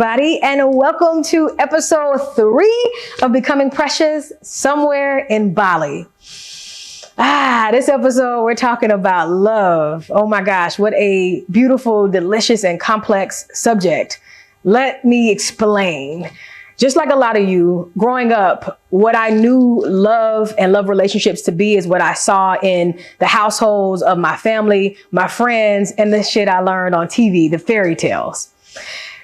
everybody, and welcome to episode 3 of Becoming Precious, somewhere in Bali. This episode, we're talking about love. Oh my gosh, what a beautiful, delicious, and complex subject. Let me explain. Just like a lot of you, growing up, what I knew love and love relationships to be is what I saw in the households of my family, my friends, and the shit I learned on TV, the fairy tales.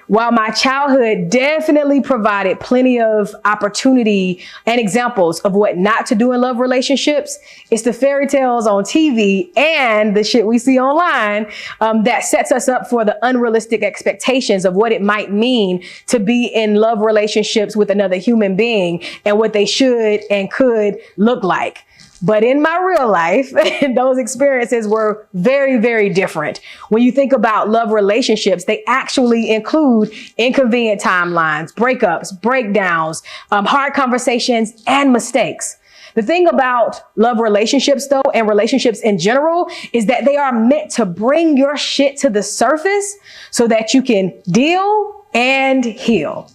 While my childhood definitely provided plenty of opportunity and examples of what not to do in love relationships, it's the fairy tales on TV and the shit we see online that sets us up for the unrealistic expectations of what it might mean to be in love relationships with another human being and what they should and could look like. But in my real life, those experiences were very, very different. When you think about love relationships, they actually include inconvenient timelines, breakups, breakdowns, hard conversations, and mistakes. The thing about love relationships, though, and relationships in general, is that they are meant to bring your shit to the surface so that you can deal and heal.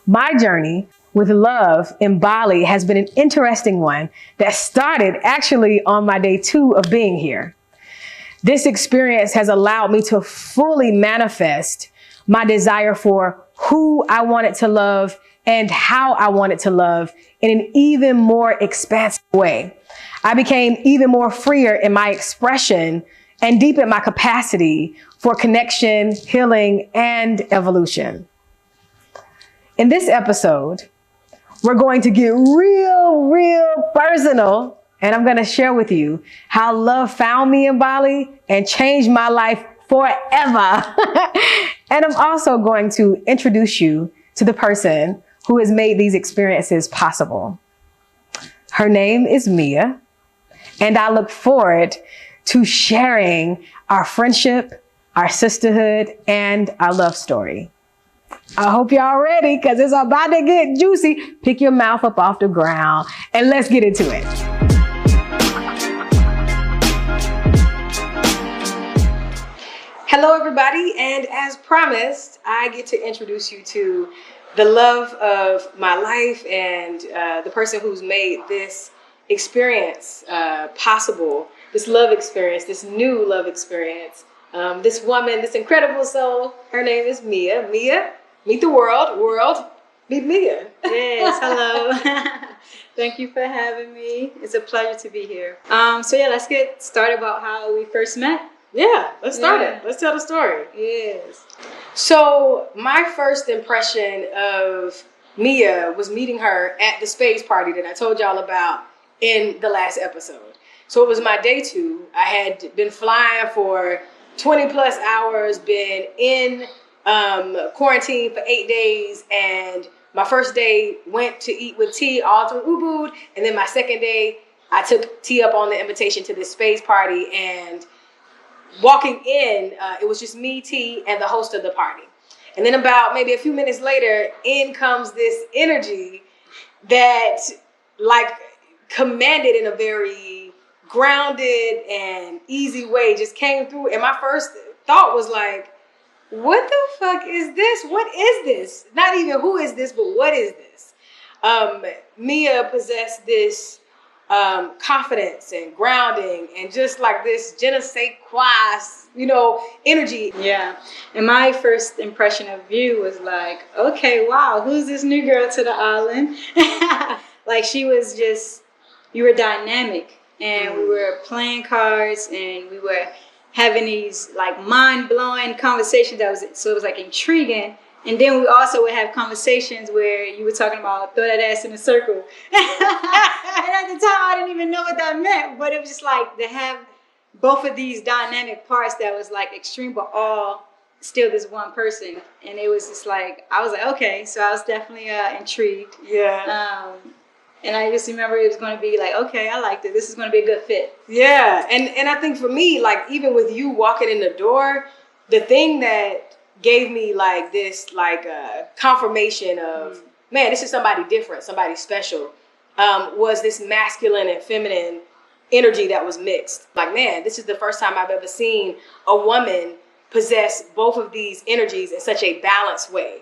My journey with love in Bali has been an interesting one that started actually on my day 2 of being here. This experience has allowed me to fully manifest my desire for who I wanted to love and how I wanted to love in an even more expansive way. I became even more freer in my expression and deepened my capacity for connection, healing, and evolution. In this episode, we're going to get real personal, and I'm going to share with you how love found me in Bali and changed my life forever. And I'm also going to introduce you to the person who has made these experiences possible. Her name is Mia, and I look forward to sharing our friendship, our sisterhood, and our love story. I hope y'all ready, because it's about to get juicy. Pick your mouth up off the ground and let's get into it. Hello, everybody. And as promised, I get to introduce you to the love of my life and the person who's made this experience possible, this love experience, this new love experience. This woman, this incredible soul, her name is Mia. Mia, meet the world. World, meet Mia. Yes, hello. Thank you for having me. It's a pleasure to be here. Let's get started about how we first met. Yeah, let's start it. Let's tell the story. Yes. So my first impression of Mia was meeting her at the space party that I told y'all about in the last episode. So it was my day 2. I had been flying for 20 plus hours, been in quarantine for 8 days, and my first day went to eat with T all through Ubud, and then my second day I took T up on the invitation to this space party, and walking in, it was just me, T, and the host of the party. And then about maybe a few minutes later, in comes this energy that like commanded in a very grounded and easy way, just came through. And my first thought was like, what the fuck is this? What is this? Not even who is this, but what is this? Mia possessed this confidence and grounding and just like this je ne sais quoi, energy. Yeah. And my first impression of you was like, okay, wow, who's this new girl to the island? Like you were dynamic. And we were playing cards, and we were having these like mind-blowing conversations. So it was like intriguing. And then we also would have conversations where you were talking about throw that ass in a circle. And at the time, I didn't even know what that meant. But it was just like to have both of these dynamic parts that was like extreme, but all still this one person. And it was just like, I was like, okay. So I was definitely intrigued. Yeah. And I just remember it was going to be like, okay, I liked it. This is going to be a good fit. Yeah. And I think for me, like even with you walking in the door, the thing that gave me like this like confirmation of, man, this is somebody different, somebody special, was this masculine and feminine energy that was mixed. Like, man, this is the first time I've ever seen a woman possess both of these energies in such a balanced way.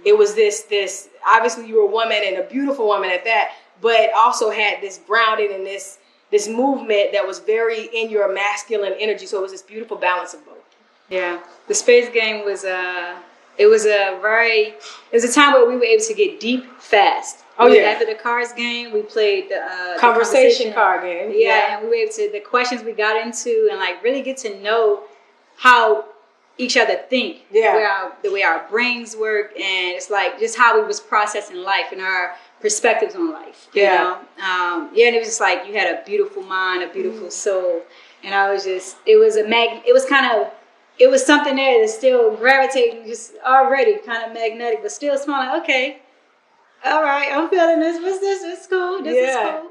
It was this obviously you were a woman and a beautiful woman at that, but also had this grounded and this movement that was very in your masculine energy. So it was this beautiful balance of both. Yeah, the space game was it was a time where we were able to get deep fast. After the cards game, we played the conversation card game. Yeah, and we were able to the questions we got into and like really get to know how each other think. Yeah, the way our brains work, and it's like just how we was processing life and our perspectives on life. You know? And it was just like you had a beautiful mind, a beautiful soul, and I was just it was something there that's still gravitating, just already kind of magnetic, but still smiling. Like, okay, all right, I'm feeling this. What's this? It's cool. This is cool.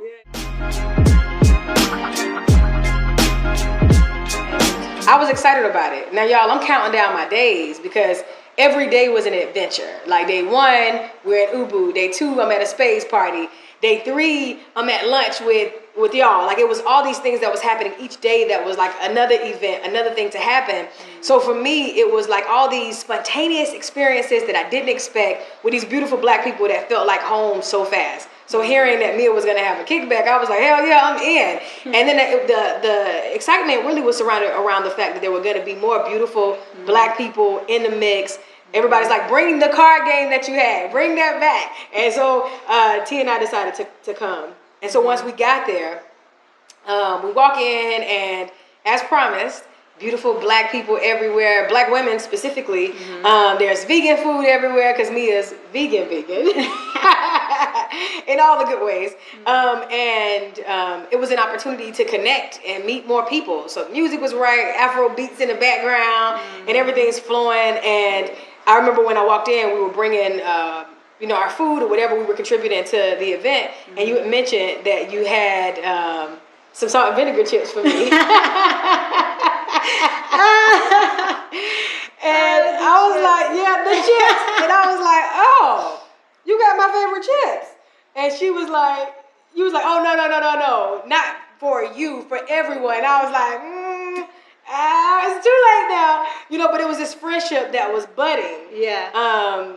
I was excited about it. Now, y'all, I'm counting down my days because every day was an adventure. Like day 1, we're in Ubu. Day 2, I'm at a space party. Day 3, I'm at lunch with y'all. Like it was all these things that was happening each day that was like another event, another thing to happen. So for me, it was like all these spontaneous experiences that I didn't expect with these beautiful black people that felt like home so fast. So hearing that Mia was going to have a kickback, I was like, hell yeah, I'm in. And then the excitement really was surrounded around the fact that there were going to be more beautiful black people in the mix. Everybody's like, bring the card game that you had, bring that back. And so T and I decided to come. And so once we got there, we walk in and as promised, beautiful black people everywhere, black women specifically. There's vegan food everywhere because Mia's vegan. In all the good ways. It was an opportunity to connect and meet more people. So music was right, Afro beats in the background, and everything's flowing. And I remember when I walked in, we were bringing our food or whatever we were contributing to the event, and you had mentioned that you had some salt and vinegar chips for me. And I was like, yeah, the chips. And I was like, oh, you got my favorite chips. And she was like, oh, no, not for you, for everyone. And I was like, it's too late now. But it was this friendship that was budding. Yeah.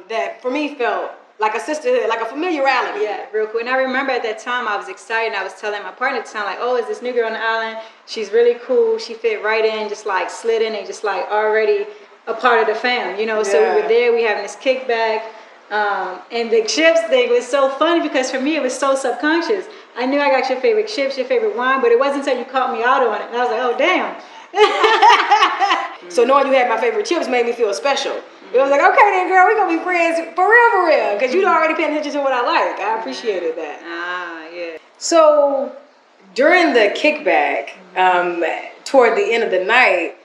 That for me felt like a sisterhood, like a familiarity. Yeah, real cool. And I remember at that time I was excited. I was telling my partner at the time, like, oh, is this new girl on the island? She's really cool. She fit right in, just like slid in and just like already a part of the fam, So we were there, we having this kickback. And the chips thing was so funny because for me it was so subconscious. I knew I got your favorite chips, your favorite wine, but it wasn't until you caught me out on it. And I was like, oh, damn. So knowing you had my favorite chips made me feel special. It was like, okay then, girl, we're going to be friends for real. Because you'd already paid attention to what I like. I appreciated that. Yeah. So during the kickback, toward the end of the night,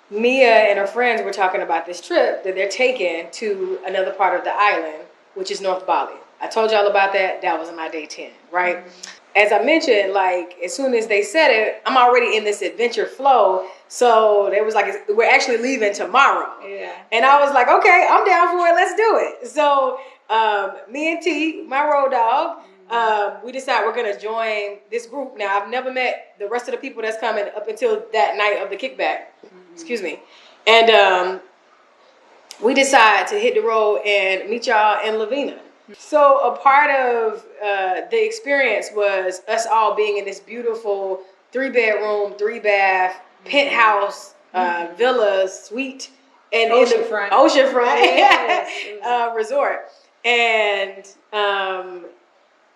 Mia and her friends were talking about this trip that they're taking to another part of the island, which is North Bali. I told y'all about that. That was my day 10, right? As I mentioned, like, as soon as they said it, I'm already in this adventure flow. So they was like, we're actually leaving tomorrow. Yeah. And I was like, okay, I'm down for it. Let's do it. So me and T, my road dog, we decided we're going to join this group. Now, I've never met the rest of the people that's coming up until that night of the kickback. Excuse me. And we decided to hit the road and meet y'all in Lavina. So a part of the experience was us all being in this beautiful 3-bedroom, 3-bath, penthouse, villa, suite, and oceanfront yes. Resort. And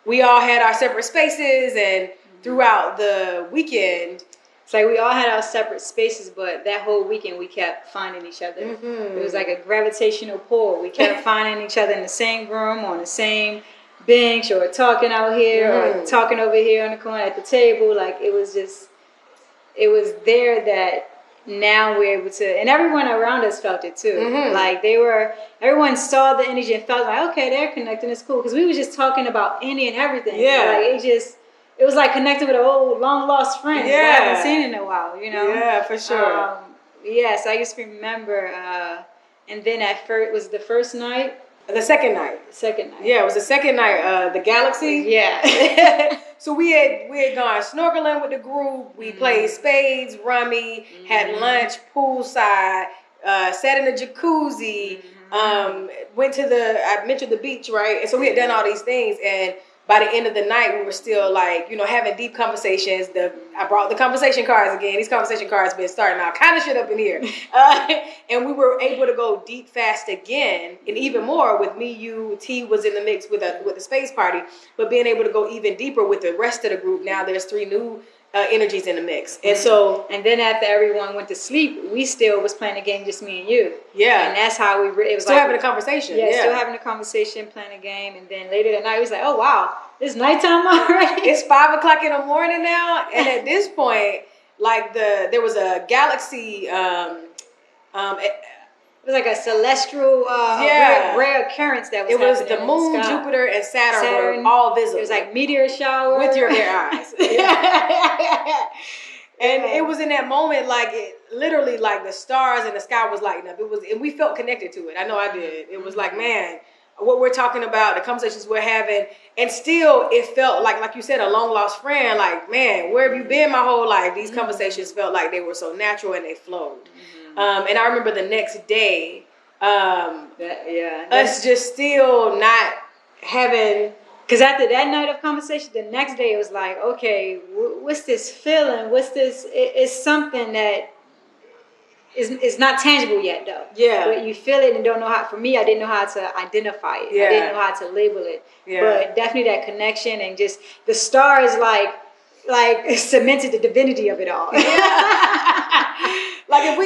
we all had our separate spaces, and throughout the weekend, it's like we all had our separate spaces, but that whole weekend we kept finding each other. It was like a gravitational pull. We kept finding each other in the same room, on the same bench, or talking out here, or talking over here on the corner at the table. Like it was there that now we're able to, and everyone around us felt it too. Like everyone saw the energy and felt like, okay, they're connecting, it's cool. Because we were just talking about any and everything. Yeah. Like it was like connecting with an old long lost friend that I haven't seen in a while, Yeah, for sure. Yes, I just remember, and then at first, was the first night? The second night. Yeah, it was the second night. The Galaxy. Yeah. So we had gone snorkeling with the group. We played spades, rummy, had lunch poolside, sat in a jacuzzi, went to I mentioned the beach, right? And so we had done all these things, and by the end of the night, we were still like, having deep conversations. I brought the conversation cards again. These conversation cards been starting all kind of shit up in here. And we were able to go deep fast again, and even more with me, you, T was in the mix with the space party, but being able to go even deeper with the rest of the group. Now there's 3 new energies in the mix. And so, and then after everyone went to sleep, we still was playing a game, just me and you. Yeah. And that's how it was still having a conversation. Yeah, still having a conversation, playing a game. And then later that night, we was like, oh, wow, it's nighttime already. It's 5 o'clock in the morning now. And at this point, like there was a galaxy, it was like a celestial rare occurrence that was happening. It was the moon, Jupiter, and Saturn were all visible. It was like meteor shower. With your bare eyes. And it was in that moment, like literally like the stars and the sky was lighting up. And we felt connected to it. I know I did. It was like, man, what we're talking about, the conversations we're having, and still it felt like you said, a long lost friend. Like, man, where have you been my whole life? These conversations felt like they were so natural and they flowed. And I remember the next day, us just still not having. Because after that night of conversation, the next day it was like, okay, what's this feeling? What's this? It's something that is not tangible yet, though. Yeah. But you feel it and don't know how. For me, I didn't know how to identify it. Yeah. I didn't know how to label it. Yeah. But definitely that connection and just the stars like cemented the divinity of it all. Like if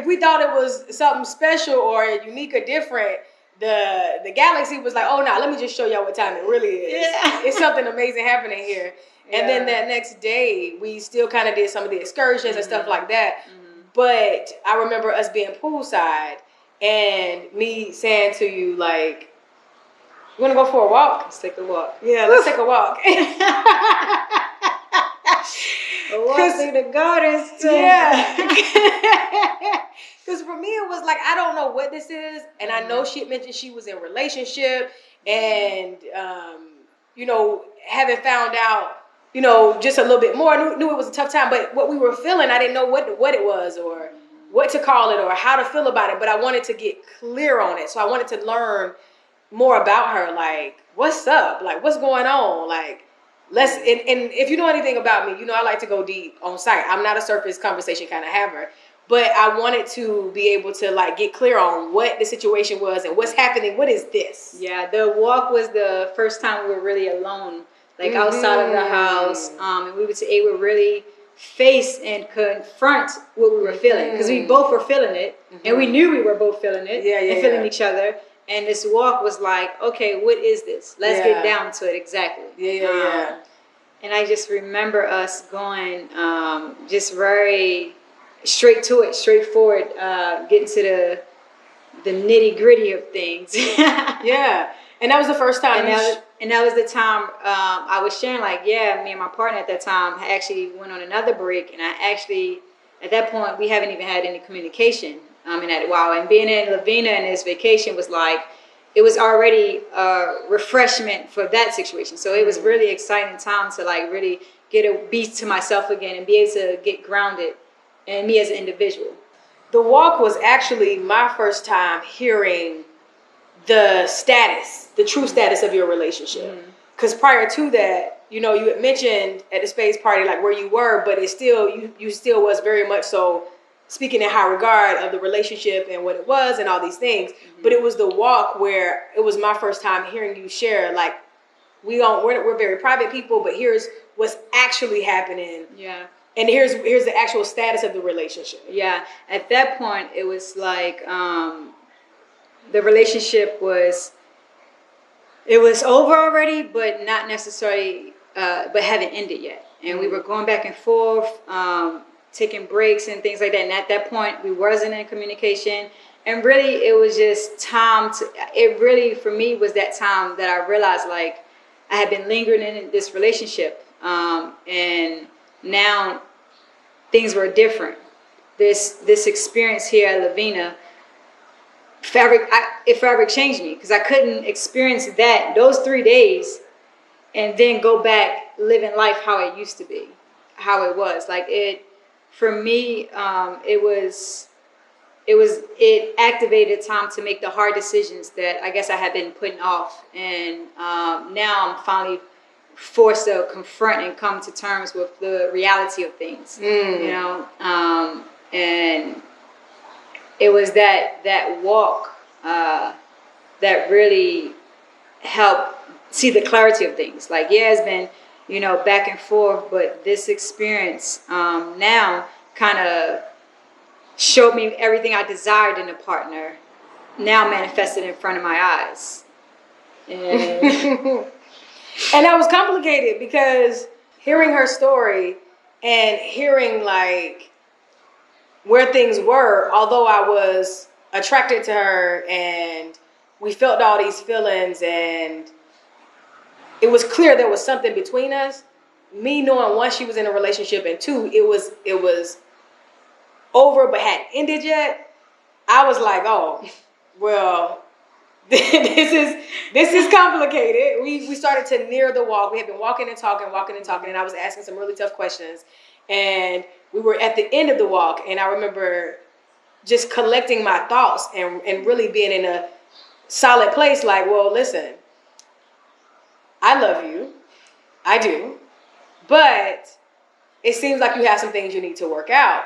we thought it was something special or unique or different, the galaxy was like, oh no, let me just show y'all what time it really is. Yeah. It's something amazing happening here. And then that next day, we still kind of did some of the excursions and stuff like that. But I remember us being poolside and me saying to you, like, you want to go for a walk? Let's take a walk. Yeah, let's take a walk. A walk through the gardens. Yeah. Because for me, it was like, I don't know what this is. And I know she had mentioned she was in a relationship and, having found out, just a little bit more. I knew it was a tough time. But what we were feeling, I didn't know what it was or what to call it or how to feel about it. But I wanted to get clear on it. So I wanted to learn more about her. Like, what's up? Like, what's going on? Like, and if you know anything about me, I like to go deep on site. I'm not a surface conversation kind of haver. But I wanted to be able to like get clear on what the situation was and what's happening. What is this? Yeah, the walk was the first time we were really alone, like outside of the house. And we would really face and confront what we were feeling because we both were feeling it, and we knew we were both feeling it and feeling each other. And this walk was like, okay, what is this? Let's get down to it exactly. Yeah. And I just remember us going just very straight to it, straightforward, getting to the nitty gritty of things. Yeah. And that was the first time. And that was the time I was sharing, like, me and my partner at that time actually went on another break. And I actually, at that point, we haven't even had any communication in that while. And being in Lavina and this vacation was like, it was already a refreshment for that situation. So it was really exciting time to like really be to myself again and be able to get grounded and me as an individual. The walk was actually my first time hearing the true status of your relationship. Because prior to that, you had mentioned at the space party like where you were, but it still you still was very much so speaking in high regard of the relationship and what it was and all these things. But it was the walk where it was my first time hearing you share like we're very private people, but here's what's actually happening. Yeah. And here's the actual status of the relationship. Yeah. At that point, it was like the relationship was over already, but not necessarily, but hadn't ended yet. And we were going back and forth, taking breaks and things like that. And at that point, we wasn't in communication. And really, it was just time for me, was that time that I realized, like, I had been lingering in this relationship. And now things were different. This experience here at Lavina, it forever changed me because I couldn't experience those 3 days and then go back living life how it used to be, how it was. Like for me, it was it activated time to make the hard decisions that I guess I had been putting off, and now I'm finally forced to confront and come to terms with the reality of things. You know, and it was that walk that really helped see the clarity of things. Like, yeah, it's been, you know, back and forth, but this experience now kind of showed me everything I desired in a partner, now manifested in front of my eyes. And And that was complicated because hearing her story and hearing like where things were, although I was attracted to her and we felt all these feelings and it was clear there was something between us, me knowing one, she was in a relationship, and two, it was over but hadn't ended yet, I was like, oh, well, this is complicated. We started to near the walk. We had been walking and talking, and I was asking some really tough questions. And we were at the end of the walk, and I remember just collecting my thoughts and really being in a solid place, like, well, listen, I love you. I do. But it seems like you have some things you need to work out.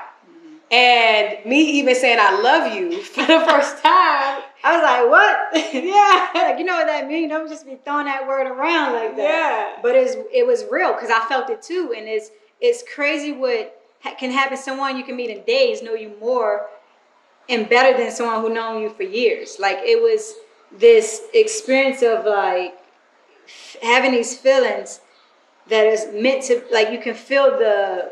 And me even saying I love you for the first time, I was like, what? Yeah, like, you know what that means? Don't just be throwing that word around like that. Yeah. But it was real because I felt it too. And it's crazy what can happen. Someone you can meet in days know you more and better than someone who known you for years. Like, it was this experience of like having these feelings that is meant to, like, you can feel the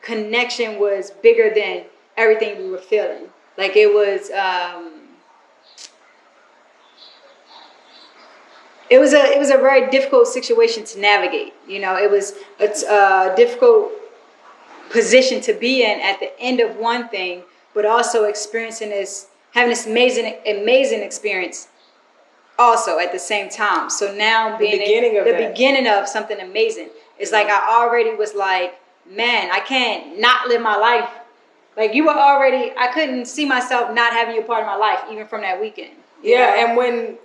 connection was bigger than everything we were feeling. Like, it was a very difficult situation to navigate. You know, it was a difficult position to be in at the end of one thing, but also having this amazing experience also at the same time. So now being the beginning of something amazing. It's like I already was like, man, I can't not live my life. Like, I couldn't see myself not having you a part of my life, even from that weekend. Yeah, and when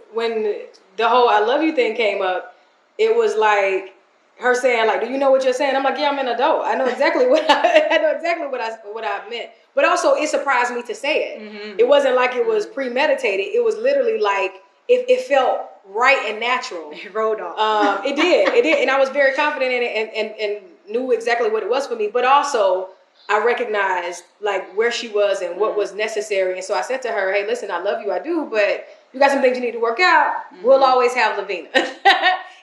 the whole I love you thing came up, it was like her saying, like, do you know what you're saying? I'm like, yeah, I'm an adult. I know exactly what I meant. But also, it surprised me to say it. Mm-hmm. It wasn't like it was premeditated. It was literally like it felt right and natural. It rolled off. It did, and I was very confident in it and knew exactly what it was for me. But also, I recognized like where she was and what was necessary. And so I said to her, hey, listen, I love you, I do, but you got some things you need to work out. Mm-hmm. We'll always have Lavina.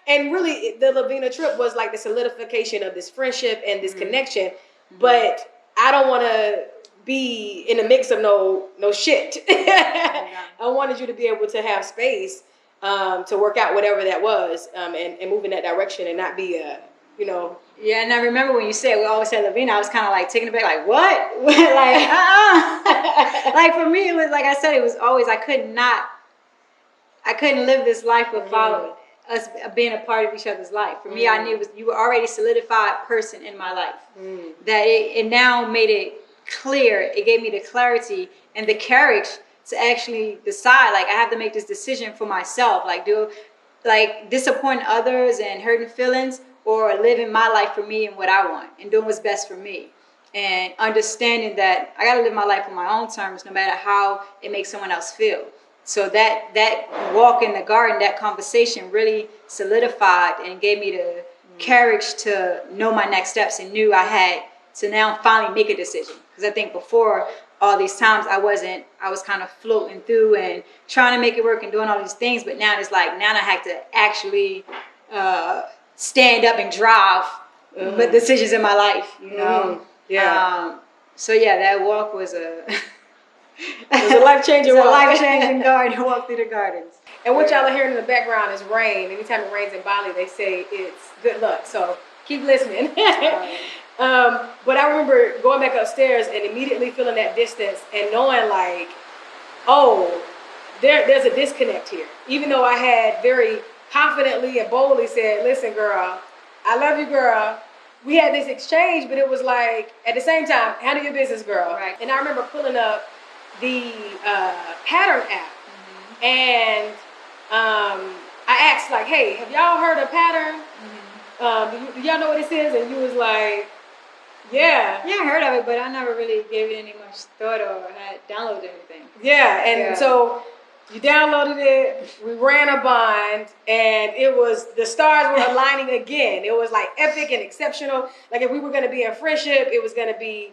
And really, the Lavina trip was like the solidification of this friendship and this connection. Mm-hmm. But I don't want to be in the mix of no shit. I wanted you to be able to have space to work out whatever that was and move in that direction and not be you know. Yeah, and I remember when you said we always said Lavina, I was kind of like taken aback, like, what? Like, like, for me, it was like I said, it was always, I couldn't live this life without us being a part of each other's life. For me, I knew you were already a solidified person in my life. That it now made it clear. It gave me the clarity and the courage to actually decide, like, I have to make this decision for myself. Like, disappointing others and hurting feelings, or living my life for me and what I want and doing what's best for me. And understanding that I got to live my life on my own terms, no matter how it makes someone else feel. So that walk in the garden, that conversation really solidified and gave me the courage to know my next steps, and knew I had to now finally make a decision. Because I think before all these times I was kind of floating through and trying to make it work and doing all these things. But now it's like, now I have to actually stand up and drive the decisions in my life, you know? Yeah. So yeah, that walk was a life-changing walk. A life-changing garden, walk through the gardens. And what y'all are hearing in the background is rain. Anytime it rains in Bali, they say it's good luck. So keep listening. But I remember going back upstairs and immediately feeling that distance and knowing like, oh, there's a disconnect here. Even though I had very confidently and boldly said, listen, girl, I love you, girl. We had this exchange, but it was like, at the same time, handle your business, girl. Right. And I remember pulling up the pattern app, and I asked like, "Hey, have y'all heard of pattern? Do y'all know what this is?" And you was like, "Yeah, I heard of it, but I never really gave it any much thought or had downloaded anything." yeah." And so you downloaded it. We ran a bond, and it was the stars were aligning again. It was like epic and exceptional. Like if we were going to be in friendship, it was going to be.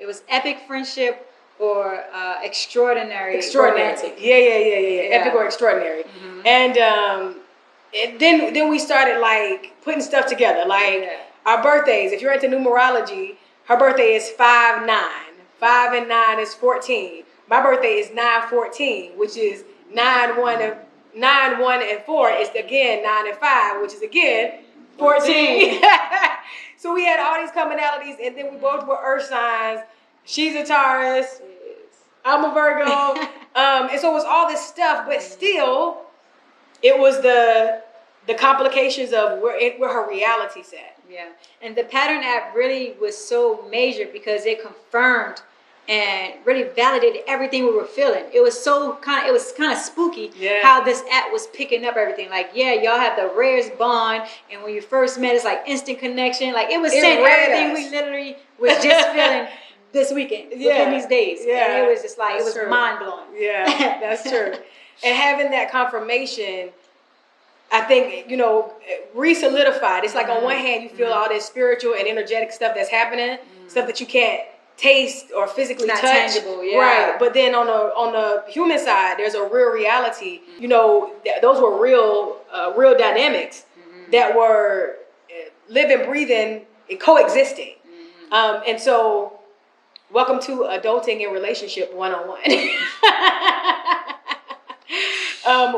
It was epic friendship or extraordinary. Romantic. Yeah. Epic or extraordinary. And then we started like putting stuff together. Like our birthdays. If you're into numerology, her birthday is 5/9. 5 and 9 is 14. My birthday is 9/14, which is 9 1 and 4 is again 9 and 5, which is again 14. So we had all these commonalities, and then we both were earth signs. She's a Taurus. I'm a Virgo. And so it was all this stuff, but still, it was the complications of where her reality sat. Yeah, and the pattern app really was so major because it confirmed and really validated everything we were feeling. It was kind of spooky how this app was picking up everything. Like, y'all have the rarest bond, and when you first met, it's like instant connection. Like it was saying everything we literally was just feeling this weekend within these days. And it was just like it was mind blowing. Yeah, that's true. And having that confirmation, I think, re-solidified. It's like on one hand, you feel all this spiritual and energetic stuff that's happening, stuff that you can't taste or physically touch. Tangible, right? But then on the human side, there's a real reality. Those were real dynamics that were living, breathing, and coexisting. And so, welcome to adulting in relationship 101.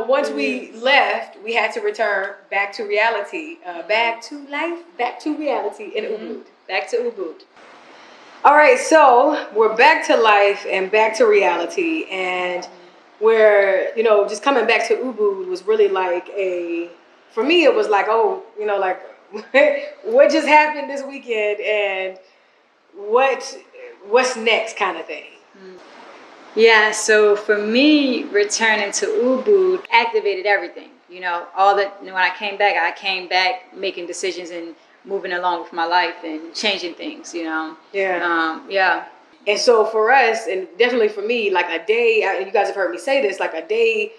Once we left, we had to return back to reality, back to life, back to reality in Ubud. Back to Ubud. All right, so we're back to life and back to reality, and we're, just coming back to Ubud was really like for me, it was like, like what just happened this weekend and what's next kind of thing. Yeah, so for me, returning to Ubud activated everything. When I came back making decisions and moving along with my life and changing things, Yeah. And so for us, and definitely for me, like a day, you guys have heard me say this, like a day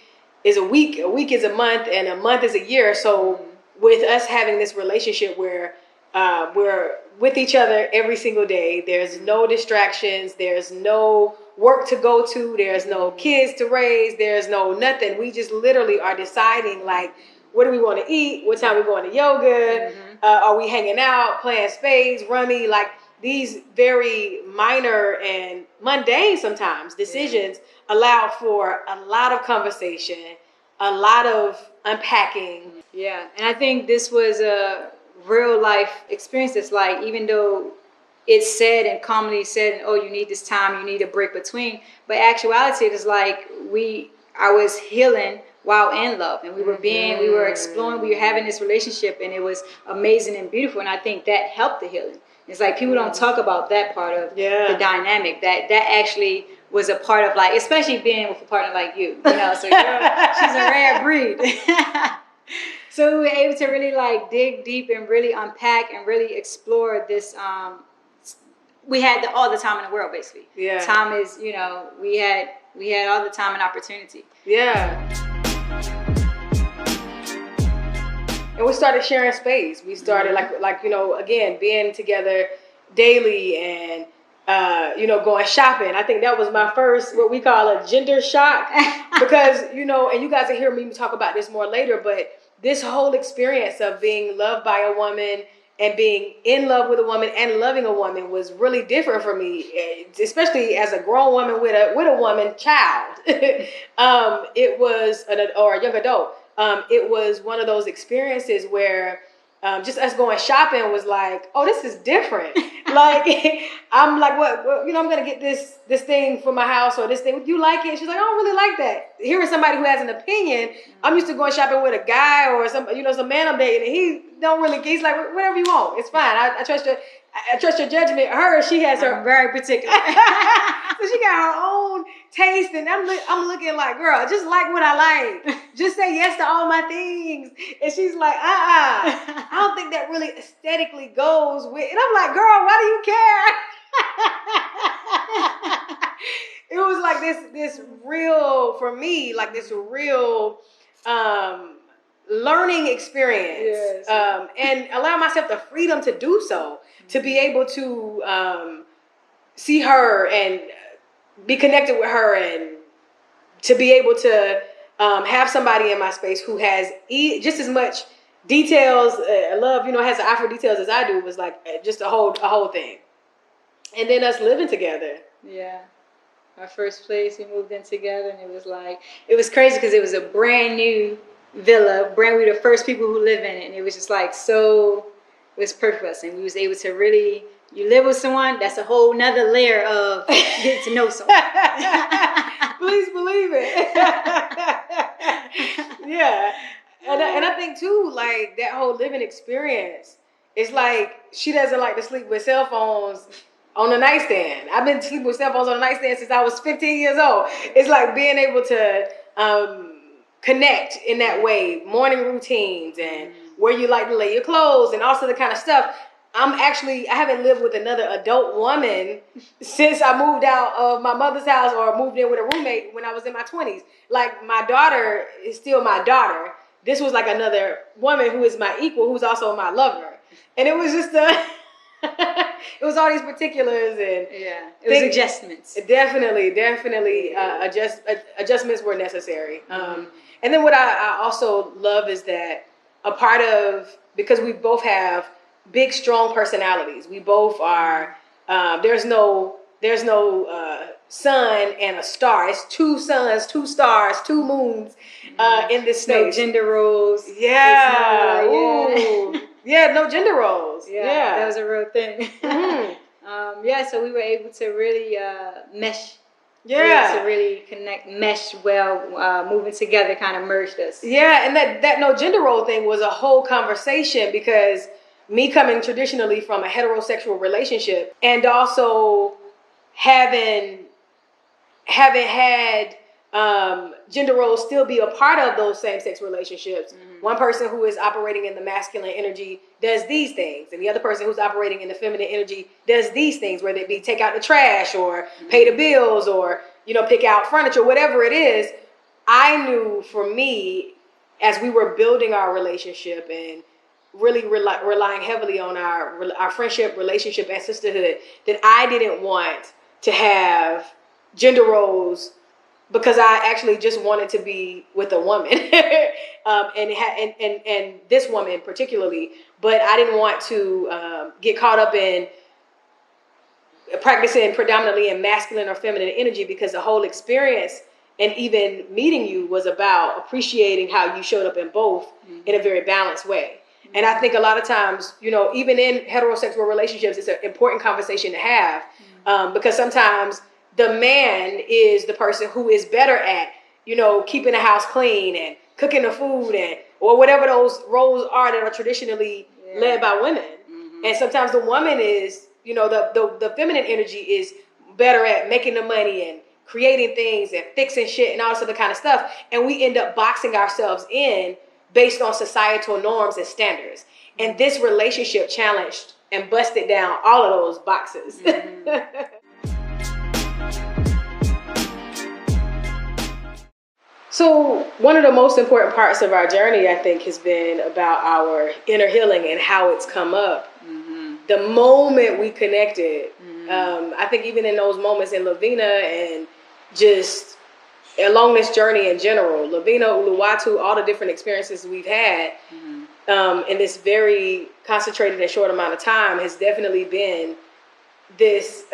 is a week is a month, and a month is a year. So with us having this relationship where we're with each other every single day, there's no distractions, there's no work to go to, there's no kids to raise, there's no nothing. We just literally are deciding like, what do we want to eat? What time we going to yoga? Are we hanging out, playing spades, rummy? Like these very minor and mundane sometimes decisions allow for a lot of conversation, a lot of unpacking. Yeah, and I think this was a real life experience. That's like, even though it's said and commonly said, oh, you need this time, you need a break between, but actuality, it is like I was healing while in love, and we were exploring, we were having this relationship, and it was amazing and beautiful, and I think that helped the healing. It's like people don't talk about that part of the dynamic, that actually was a part of, like, especially being with a partner like you, so she's a rare breed. So we were able to really like dig deep and really unpack and really explore this. We had all the time in the world, basically. Yeah. Time is, we had all the time and opportunity. Yeah. And we started sharing space. We started again, being together daily and, going shopping. I think that was my first, what we call a gender shock, because, and you guys will hear me talk about this more later, but this whole experience of being loved by a woman and being in love with a woman and loving a woman was really different for me, especially as a grown woman with a woman child. It was or a young adult. It was one of those experiences where just us going shopping was like, oh, this is different. Like, I'm like, what, I'm going to get this thing for my house, or this thing. You like it? She's like, I don't really like that. Hearing somebody who has an opinion, I'm used to going shopping with a guy or some man I'm dating, and he don't really, he's like, whatever you want. It's fine. I trust your judgment. She has her. I'm very particular. So she got her own taste, and I'm looking like, girl, just like what I like. Just say yes to all my things. And she's like, I don't think that really aesthetically goes with. And I'm like, girl, why do you care? It was like this real, for me, like this real learning experience. Yes. And allow myself the freedom to do so, to be able to see her and be connected with her, and to be able to have somebody in my space who has just as much details, love, has the eye for details as I do, was like just a whole thing. And then us living together. Yeah. Our first place, we moved in together, and it was crazy because it was a brand new villa, brand new, the first people who live in it, and it was just like it was perfect for us, and we was able to really, you live with someone, that's a whole nother layer of getting to know someone. Please believe it. Yeah. And I think too, like that whole living experience, it's like she doesn't like to sleep with cell phones on the nightstand. I've been sleeping with cell phones on the nightstand since I was 15 years old. It's like being able to connect in that way, morning routines and where you like to lay your clothes and also the kind of stuff. I haven't lived with another adult woman since I moved out of my mother's house or moved in with a roommate when I was in my 20s. Like, my daughter is still my daughter. This was like another woman who is my equal, who's also my lover. And it was just it was all these particulars, and yeah, it was adjustments. Definitely, adjustments were necessary. And then what I also love is that a part of, because we both have big, strong personalities. We both are. There's no sun and a star. It's two suns, two stars, two moons in this space. No gender roles. Yeah. No, Yeah, no gender roles. Yeah, that was a real thing. So we were able to really mesh. Yeah. To really connect, mesh well, moving together kind of merged us. Yeah, and that no gender role thing was a whole conversation, because me coming traditionally from a heterosexual relationship, and also having had gender roles still be a part of those same-sex relationships. One person who is operating in the masculine energy does these things, and the other person who's operating in the feminine energy does these things, whether it be take out the trash or pay the bills or pick out furniture, whatever it is. I knew for me, as we were building our relationship and really relying heavily on our friendship, relationship, and sisterhood, that I didn't want to have gender roles, because I actually just wanted to be with a woman, and this woman particularly. But I didn't want to get caught up in practicing predominantly in masculine or feminine energy, because the whole experience and even meeting you was about appreciating how you showed up in both in a very balanced way. And I think a lot of times, even in heterosexual relationships, it's an important conversation to have, because sometimes the man is the person who is better at, keeping the house clean and cooking the food or whatever those roles are that are traditionally led by women. And sometimes the woman is, the feminine energy is better at making the money and creating things and fixing shit and all this other kind of stuff. And we end up boxing ourselves in based on societal norms and standards. And this relationship challenged and busted down all of those boxes. So one of the most important parts of our journey, I think, has been about our inner healing and how it's come up. The moment we connected, I think even in those moments in Lavina and just along this journey in general, Lavina, Uluwatu, all the different experiences we've had in this very concentrated and short amount of time has definitely been this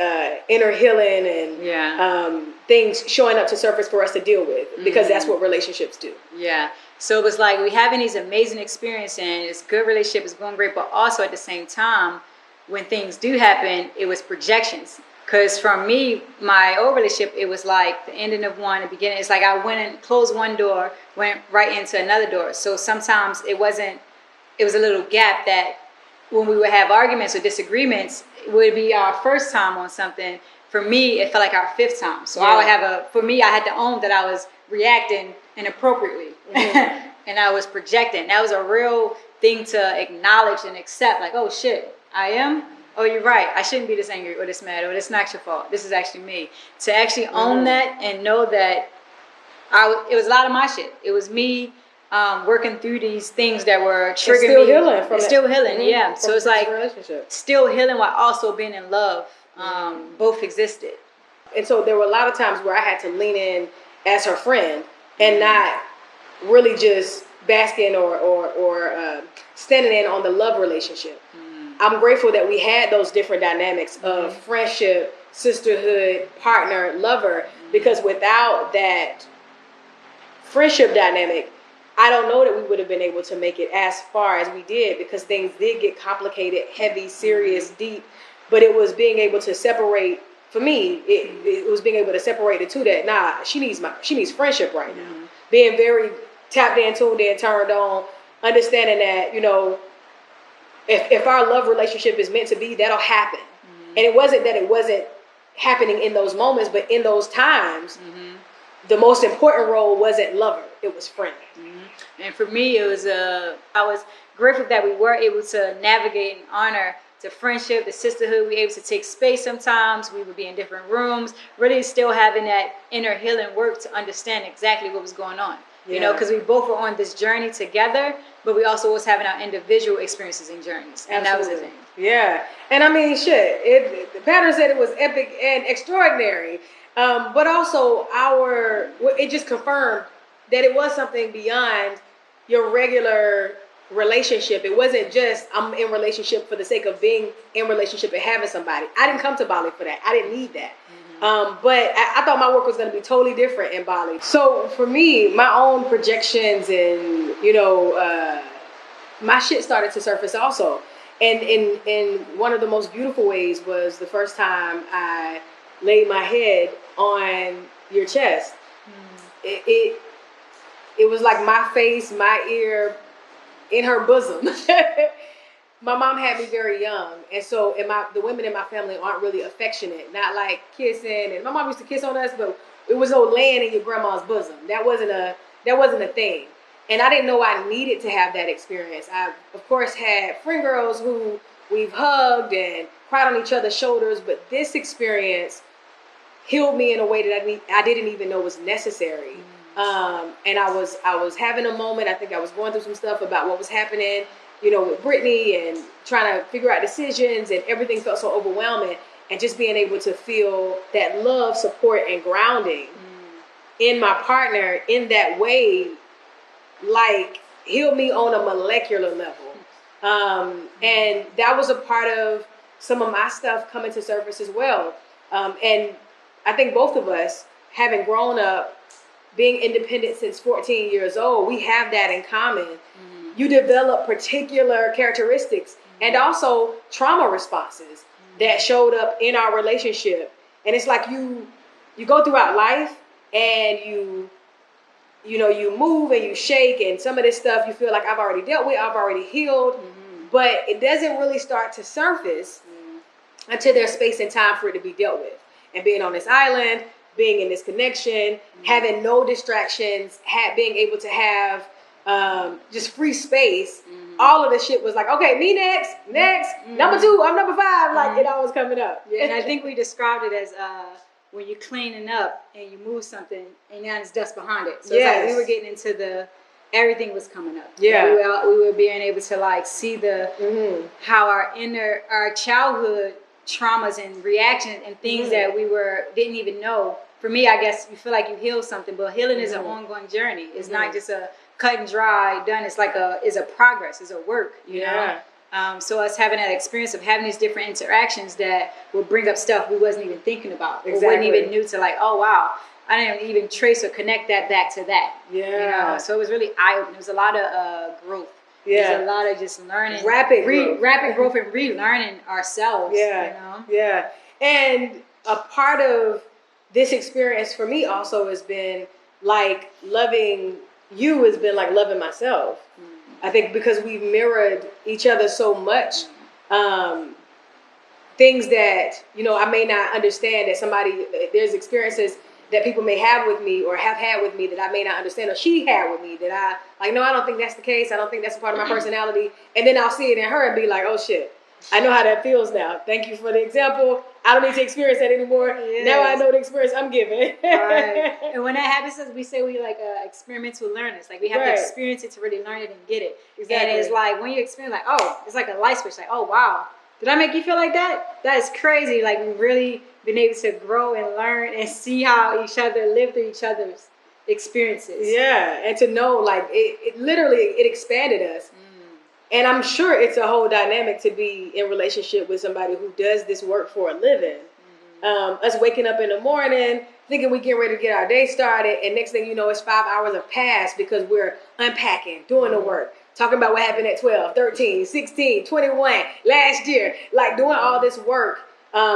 inner healing and things showing up to surface for us to deal with, because that's what relationships do. Yeah. So it was like we having these amazing experiences, and it's good relationship, is going great, but also at the same time, when things do happen, it was projections. Because for me, my old relationship, it was like the ending of one, the beginning. It's like I went and closed one door, went right into another door. So sometimes it was a little gap that when we would have arguments or disagreements, it would be our first time on something for me, it felt like our fifth time. So I would have for me, I had to own that I was reacting inappropriately and I was projecting. That was a real thing to acknowledge and accept. Like, oh shit, I am. Oh, you're right. I shouldn't be this angry or this mad or this not your fault. This is actually me. To actually own that and know that it was a lot of my shit. It was me working through these things that were triggering still me. Healing from still healing, yeah. From so it's like still healing while also being in love. Both existed. And so there were a lot of times where I had to lean in as her friend and not really just basking or standing in on the love relationship. I'm grateful that we had those different dynamics of friendship, sisterhood, partner, lover, because without that friendship dynamic, I don't know that we would have been able to make it as far as we did, because things did get complicated, heavy, serious, deep. But it was being able to separate. For me, it was being able to separate the two. That she needs friendship right now. Being very tapped in, tuned in, turned on, understanding that if our love relationship is meant to be, that'll happen. And it wasn't that it wasn't happening in those moments, but in those times, the most important role wasn't lover; it was friend. And for me, it was I was grateful that we were able to navigate and honor the friendship, the sisterhood. We were able to take space sometimes. We would be in different rooms, really still having that inner healing work to understand exactly what was going on. You know, because we both were on this journey together, but we also was having our individual experiences and journeys. And that was the thing. Yeah. And I mean, shit, the pattern said it was epic and extraordinary. But also it just confirmed that it was something beyond your regular relationship. It wasn't just I'm in relationship for the sake of being in relationship and having somebody. I didn't come to Bali for that. I didn't need that. But I thought my work was going to be totally different in Bali. So for me, my own projections and my shit started to surface also. And in one of the most beautiful ways was the first time I laid my head on your chest. It was like my face, my ear in her bosom. My mom had me very young, and so the women in my family aren't really affectionate, not like kissing. And my mom used to kiss on us, but it was no laying in your grandma's bosom. That wasn't a thing. And I didn't know I needed to have that experience. I, of course, had friend girls who we've hugged and cried on each other's shoulders, but this experience healed me in a way that I didn't even know was necessary. And I was having a moment. I think I was going through some stuff about what was happening, with Brittany and trying to figure out decisions, and everything felt so overwhelming. And just being able to feel that love, support, and grounding in my partner in that way, like, healed me on a molecular level. And that was a part of some of my stuff coming to surface as well. And I think both of us, having grown up, being independent since 14 years old, we have that in common. You develop particular characteristics and also trauma responses that showed up in our relationship. And it's like you go throughout life and you move and you shake, and some of this stuff you feel like I've already dealt with, I've already healed, but it doesn't really start to surface until there's space and time for it to be dealt with. And being on this island, being in this connection, having no distractions, being able to have just free space, all of the shit was like, okay, me next, number 2, I'm number 5, like it all was coming up. Yeah, and I think we described it as when you're cleaning up and you move something and now there's dust behind it. So it's like we were getting into everything was coming up. Yeah. We were being able to like see how our childhood traumas and reactions and things that we didn't even know. For me, I guess you feel like you healed something, but healing is an ongoing journey. It's not just a cut and dry done. It's like it's a progress. It's a work, you know? So us having that experience of having these different interactions that will bring up stuff we wasn't even thinking about. Exactly. Or wasn't even new to, like, oh wow, I didn't even trace or connect that back to that. Yeah. So it was really eye-opening. There was a lot of growth. Yeah. There's a lot of just learning. Rapid growth and relearning ourselves. Yeah. Yeah. And a part of this experience for me also has been like loving you has been like loving myself. I think because we've mirrored each other so much. things that, I may not understand, that there's experiences that people may have with me or have had with me that I may not understand, or she had with me that no, I don't think that's the case. I don't think that's a part of my personality. And then I'll see it in her and be like, oh shit, I know how that feels now. Thank you for the example. I don't need to experience that anymore. Yes. Now I know the experience I'm giving. Right. And when that happens, we say we like experimental learners. Like we have to experience it to really learn it and get it. Exactly. And it's like when you experience, like, oh, it's like a light switch. Like, oh wow, did I make you feel like that? That is crazy. Like we've really been able to grow and learn and see how each other live through each other's experiences. Yeah, and to know like it literally expanded us. And I'm sure it's a whole dynamic to be in relationship with somebody who does this work for a living. Us waking up in the morning, thinking we get ready to get our day started, and next thing you know, it's 5 hours have passed because we're unpacking, doing the work, talking about what happened at 12, 13, 16, 21, last year, like doing all this work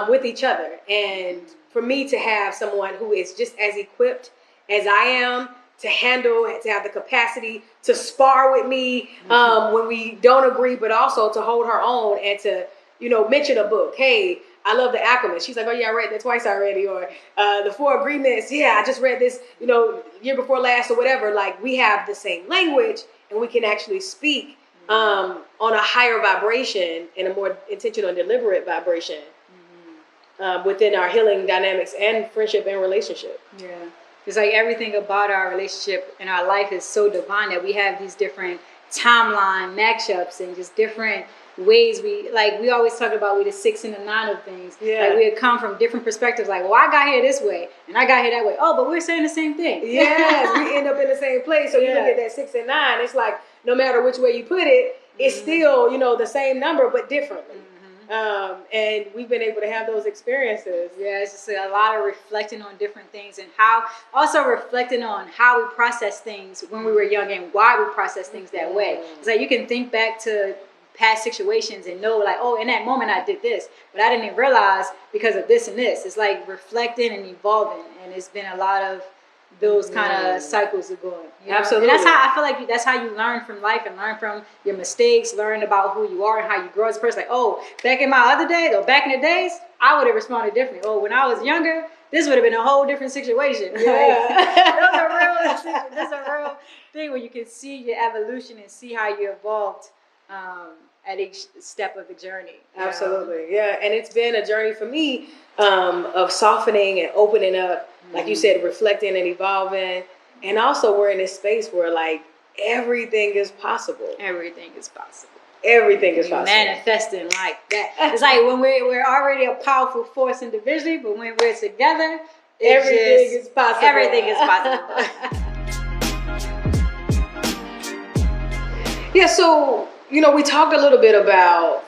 with each other. And for me to have someone who is just as equipped as I am, to handle, to have the capacity to spar with me when we don't agree, but also to hold her own and to, mention a book. Hey, I love the acronyms. She's like, oh yeah, I read that twice already. Or the 4 agreements. Yeah, I just read this, year before last or whatever. Like we have the same language and we can actually speak on a higher vibration and a more intentional and deliberate vibration within our healing dynamics and friendship and relationship. Yeah. It's like everything about our relationship and our life is so divine that we have these different timeline matchups and just different ways we always talk about with the 6 and the 9 of things. Yeah. Like we had come from different perspectives. Like, well, I got here this way and I got here that way. Oh, but we're saying the same thing. Yes, we end up in the same place. So you look at that 6 and 9. It's like no matter which way you put it, it's still the same number but differently. And we've been able to have those experiences. Yeah, it's just a lot of reflecting on different things and also reflecting on how we process things when we were young and why we process things that way. It's like you can think back to past situations and know like, oh, in that moment I did this, but I didn't even realize because of this and this. It's like reflecting and evolving, and it's been a lot of those kind of cycles are going. Absolutely. And that's how I feel like that's how you learn from life and learn from your mistakes, learn about who you are and how you grow as a person. Like, oh, back in my other days, or back in the days, I would have responded differently. Oh, when I was younger, this would have been a whole different situation. Yeah. That's a real thing where you can see your evolution and see how you evolved at each step of the journey. Absolutely. Yeah. And it's been a journey for me of softening and opening up, like you said, reflecting and evolving. And also we're in this space where like everything is possible. Everything is possible. Everything is possible. Manifesting like that. It's like when we're already a powerful force individually, but when we're together, everything is possible. Everything is possible. Yeah, so, we talked a little bit about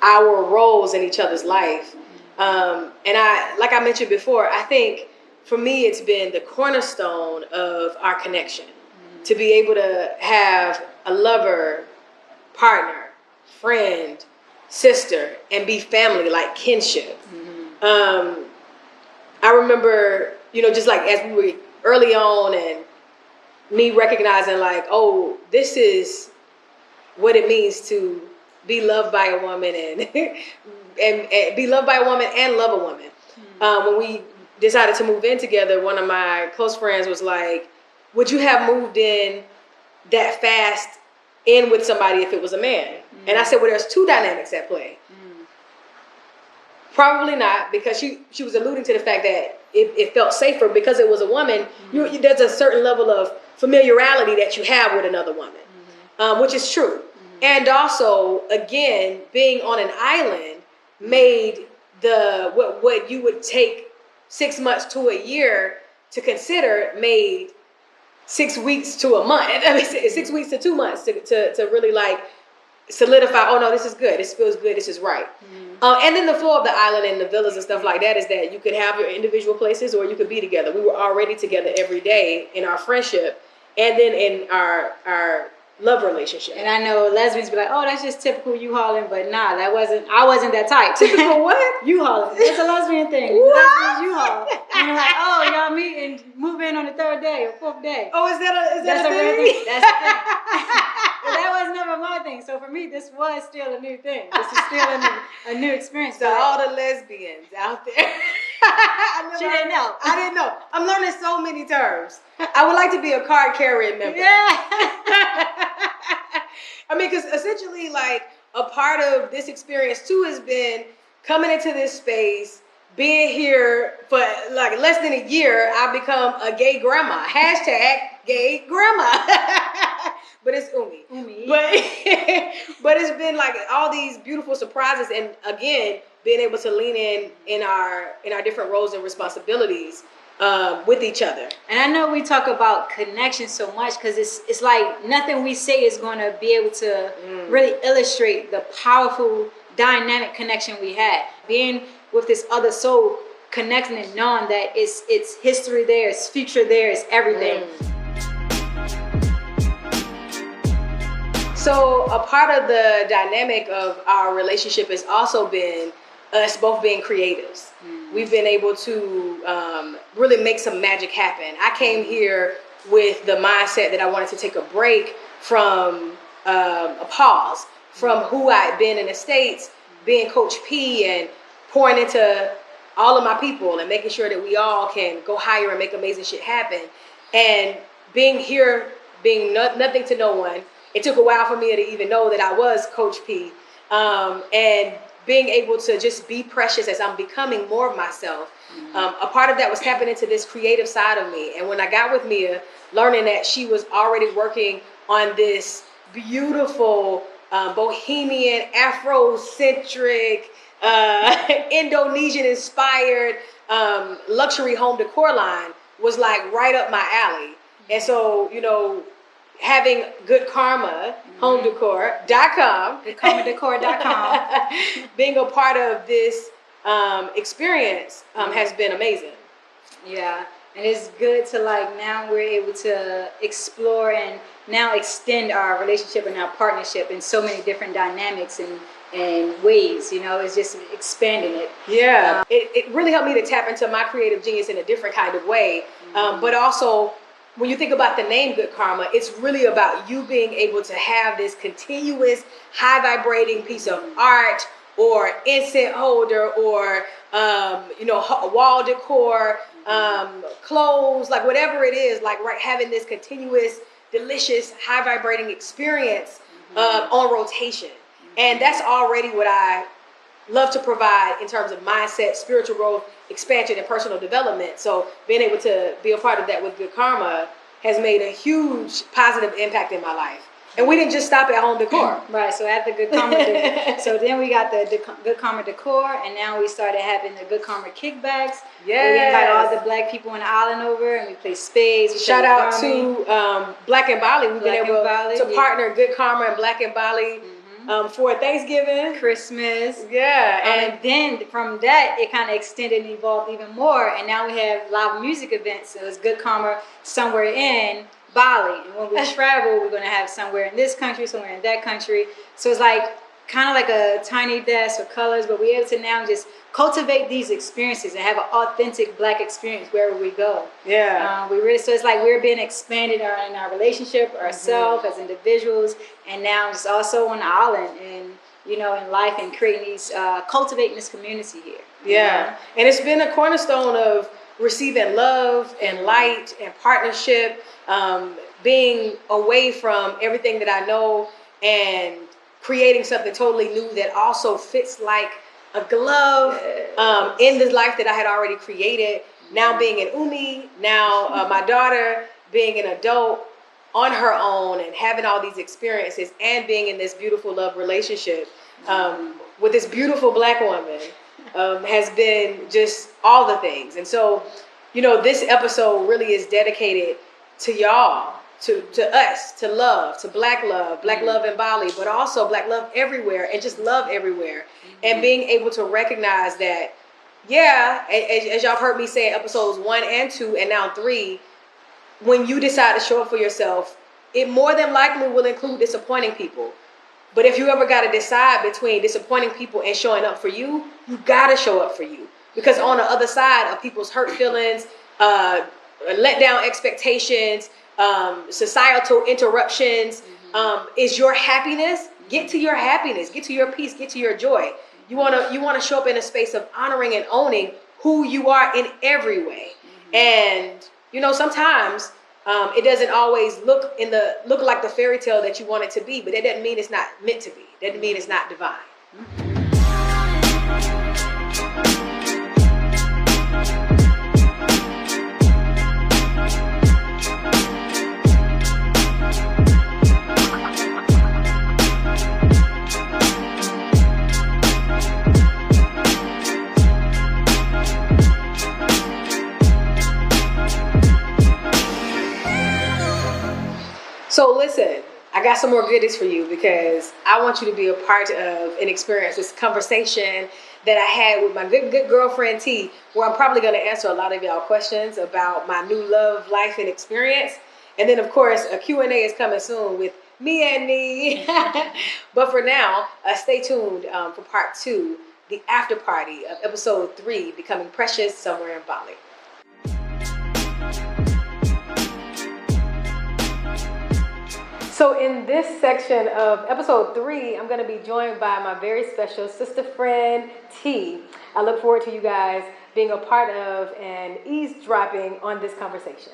our roles in each other's life. And like I mentioned before, I think for me, it's been the cornerstone of our connection to be able to have a lover, partner, friend, sister, and be family, like kinship. I remember, just like as we were early on and me recognizing like, oh, this is what it means to be loved by a woman and, and be loved by a woman and love a woman. When we decided to move in together, one of my close friends was like, would you have moved in that fast in with somebody if it was a man? And I said, well, there's 2 dynamics at play. Probably not, because she was alluding to the fact that it felt safer because it was a woman. There's a certain level of familiarity that you have with another woman, which is true. And also, again, being on an island made what you would take 6 months to a year to consider made 6 weeks to a month. I mean, 6 weeks to 2 months to really like solidify. Oh no, this is good. This feels good. This is right. And then the flow of the island and the villas and stuff like that is that you could have your individual places or you could be together. We were already together every day in our friendship, and then in our love relationship. And I know lesbians be like, oh, that's just typical U-hauling, but nah, I wasn't that type. Typical what? U-hauling. It's a lesbian thing. Lesbians U-haul. And you're like, oh, y'all meet and move in on the 3rd day or 4th day. Oh, is that a real thing? That's the thing. that was never my thing. So for me, this was still a new thing. This is still a new experience. So all the lesbians out there. She didn't know. I didn't know. I'm learning so many terms. I would like to be a card carrying member. Yeah. I mean, because essentially, like, a part of this experience too has been coming into this space, being here for like less than a year. I've become a gay grandma. Hashtag gay grandma. But it's Umi. But it's been like all these beautiful surprises, and again, being able to lean in our different roles and responsibilities with each other. And I know we talk about connection so much because it's like nothing we say is going to be able to really illustrate the powerful dynamic connection we had. Being with this other soul, connecting and knowing that it's history there, it's future there, it's everything. So a part of the dynamic of our relationship has also been us both being creatives. We've been able to really make some magic happen. I came here with the mindset that I wanted to take a break from a pause from who I'd been in the States, being Coach P and pouring into all of my people and making sure that we all can go higher and make amazing shit happen. And being here, being nothing to no one, it took a while for me to even know that I was Coach P. And being able to just be precious as I'm becoming more of myself. A part of that was tapping into this creative side of me. And when I got with Mia, learning that she was already working on this beautiful, bohemian, Afrocentric, Indonesian-inspired luxury home decor line was like right up my alley. And so, you know, having Good Karma Home Decor.com, GoodKarmaDecor.com, being a part of this experience has been amazing. Yeah, and it's good to like now we're able to explore and now extend our relationship and our partnership in so many different dynamics and ways. You know, it's just expanding it. Yeah, it really helped me to tap into my creative genius in a different kind of way, but also. When you think about the name Good Karma, it's really about you being able to have this continuous, high vibrating piece of art or incense holder or, wall decor, clothes, like whatever it is, like having this continuous, delicious, high vibrating experience on rotation. And that's already what I love to provide in terms of mindset, spiritual growth, expansion, and personal development. So being able to be a part of that with Good Karma has made a huge positive impact in my life. And we didn't just stop at home decor. Right, so at the Good Karma Decor. So then we got the Good Karma Decor, and now we started having the Good Karma Kickbacks. Yeah. We invite all the black people on the island over, and we play spades. Shout out to Black and Bali. We've been able to partner Good Karma and Black and Bali for Thanksgiving, Christmas. Yeah. And then from that, it kind of extended and evolved even more. And now we have live music events. So it's Good Karma somewhere in Bali. And when we travel, we're going to have somewhere in this country, somewhere in that country. So it's like kind of like a tiny desk for colors, but we're able to now just cultivate these experiences and have an authentic black experience wherever we go. Yeah. So it's like we're being expanded in our relationship, ourselves as individuals, and now just also on the island and, you know, in life and creating these, cultivating this community here. Yeah. And it's been a cornerstone of receiving love and light and partnership, being away from everything that I know and creating something totally new that also fits like a glove in the life that I had already created. Now being an Umi, now my daughter being an adult on her own and having all these experiences and being in this beautiful love relationship with this beautiful black woman has been just all the things. And so, you know, this episode really is dedicated to y'all, to us, to love, to black love in Bali, but also black love everywhere and just love everywhere. And being able to recognize that, yeah, as y'all have heard me say in episodes 1 and 2 and now 3, when you decide to show up for yourself, it more than likely will include disappointing people. But if you ever got to decide between disappointing people and showing up for you, you got to show up for you. Because on the other side of people's hurt feelings, let down expectations, societal interruptions, is your happiness. Get to your happiness. Get to your peace. Get to your joy. You wanna show up in a space of honoring and owning who you are in every way. And sometimes it doesn't always look like the fairy tale that you want it to be, but that doesn't mean it's not meant to be. That doesn't mean it's not divine. So listen, I got some more goodies for you because I want you to be a part of an experience, this conversation that I had with my good girlfriend T, where I'm probably going to answer a lot of y'all questions about my new love, life, and experience. And then, of course, a Q&A is coming soon with me and me. But for now, stay tuned for part 2, the after party of episode 3, Becoming Precious Somewhere in Bali. So in this section of episode 3, I'm going to be joined by my very special sister friend, T. I look forward to you guys being a part of and eavesdropping on this conversation.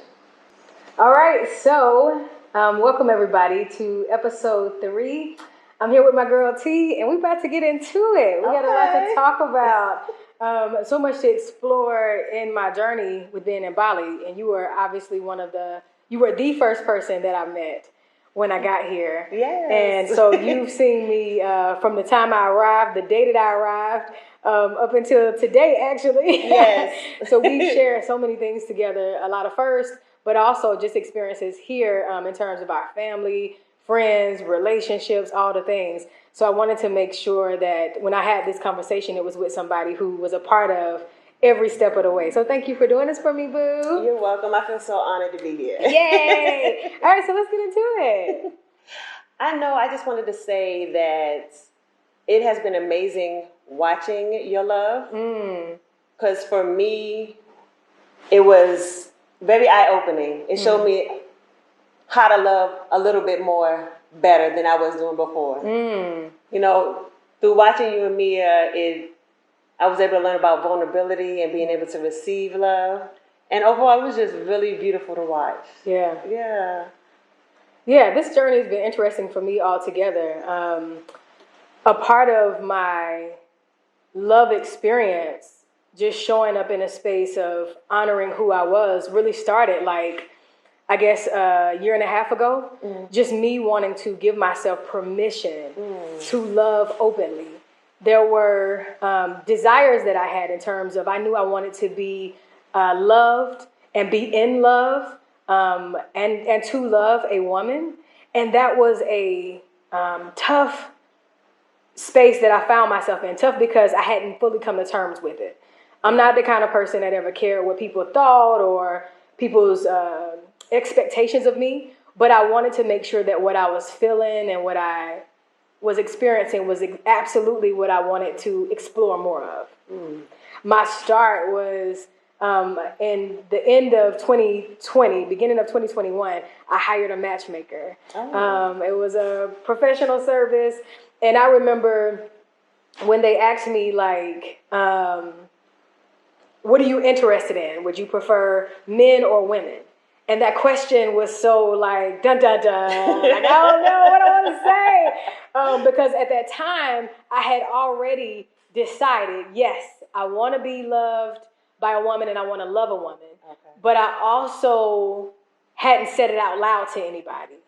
All right, so welcome everybody to episode 3. I'm here with my girl T, and we're about to get into it. We got a lot to talk about, so much to explore in my journey with being in Bali. And you were obviously you were the first person that I met when I got here. Yes. And so you've seen me from the time I arrived, the day that I arrived, up until today, actually. Yes. So we share so many things together, a lot of firsts, but also just experiences here in terms of our family, friends, relationships, all the things. So I wanted to make sure that when I had this conversation, it was with somebody who was a part of every step of the way. So thank you for doing this for me, boo. You're welcome. I feel so honored to be here. Yay! All right, so let's get into it. I just wanted to say that it has been amazing watching your love. Because for me, it was very eye-opening. It showed me how to love a little bit more better than I was doing before. Through watching you and Mia, I was able to learn about vulnerability and being able to receive love. And overall, it was just really beautiful to watch. Yeah, this journey has been interesting for me altogether. A part of my love experience, just showing up in a space of honoring who I was, really started I guess a year and a half ago. Just me wanting to give myself permission to love openly. There were desires that I had in terms of I knew I wanted to be loved and be in love and to love a woman. And that was a tough space that I found myself in. Tough because I hadn't fully come to terms with it. I'm not the kind of person that ever cared what people thought or people's expectations of me. But I wanted to make sure that what I was feeling and what I was experiencing was absolutely what I wanted to explore more of. My start was in the end of 2020, beginning of 2021, I hired a matchmaker. It was a professional service. And I remember when they asked me, what are you interested in? Would you prefer men or women? And that question was so dun, dun, dun. I don't know what I want to say. Because at that time, I had already decided, yes, I want to be loved by a woman and I want to love a woman. Okay. But I also hadn't said it out loud to anybody.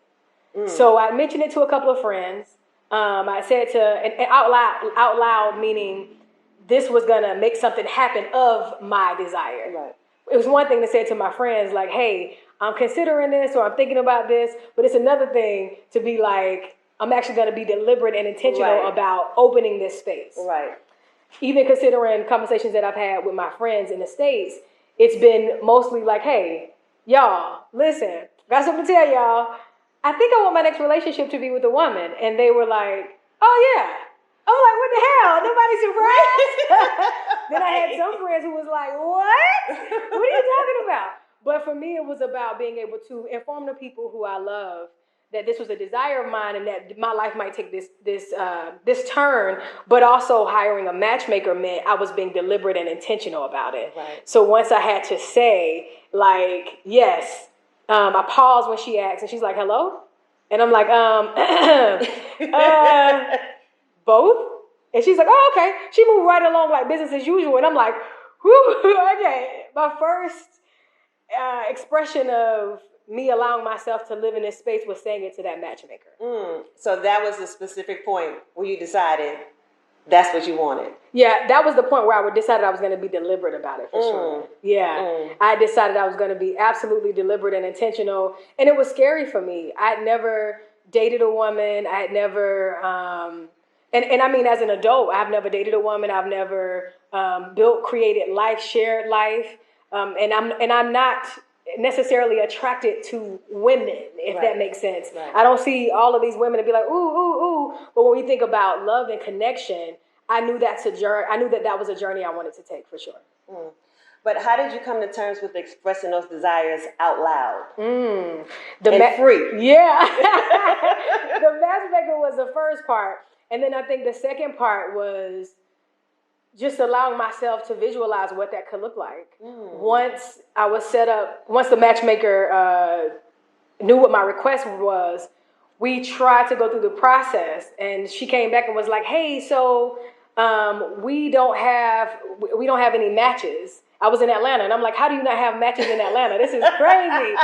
So I mentioned it to a couple of friends. I said and out loud meaning this was going to make something happen of my desire. Right. It was one thing to say to my friends, hey, I'm considering this or I'm thinking about this, but it's another thing to be I'm actually going to be deliberate and intentional about opening this space. Right. Even considering conversations that I've had with my friends in the States, it's been mostly hey, y'all, listen, got something to tell y'all. I think I want my next relationship to be with a woman. And they were oh yeah. I'm what the hell? Nobody surprised? Then I had some friends who was what? What are you talking about? But for me, it was about being able to inform the people who I love that this was a desire of mine and that my life might take this turn, but also hiring a matchmaker meant I was being deliberate and intentional about it. Right. So once I had to say, like, yes, I paused when she asked, and she's like, hello? And I'm like, both? And she's like, oh, okay. She moved right along like business as usual. And I'm like, whew, okay. My first expression of me allowing myself to live in this space was saying it to that matchmaker. So that was the specific point where you decided that's what you wanted. Yeah, that was the point where I decided I was going to be deliberate about it for sure. Yeah, I decided I was going to be absolutely deliberate and intentional. And it was scary for me. I'd never dated a woman. I had never, and I mean as an adult, I've never dated a woman. I've never created life, shared life. And I'm not necessarily attracted to women, if that makes sense. Right. I don't see all of these women and be like, ooh, ooh, ooh. But when we think about love and connection, I knew that's a journey. I knew that was a journey I wanted to take for sure. But how did you come to terms with expressing those desires out loud? Free. Yeah. The matchmaker was the first part. And then I think the second part was just allowing myself to visualize what that could look like. Once I was set up, once the matchmaker knew what my request was, we tried to go through the process, and she came back and was like, hey, so we don't have any matches. I was in Atlanta, and I'm like, how do you not have matches in Atlanta? This is crazy.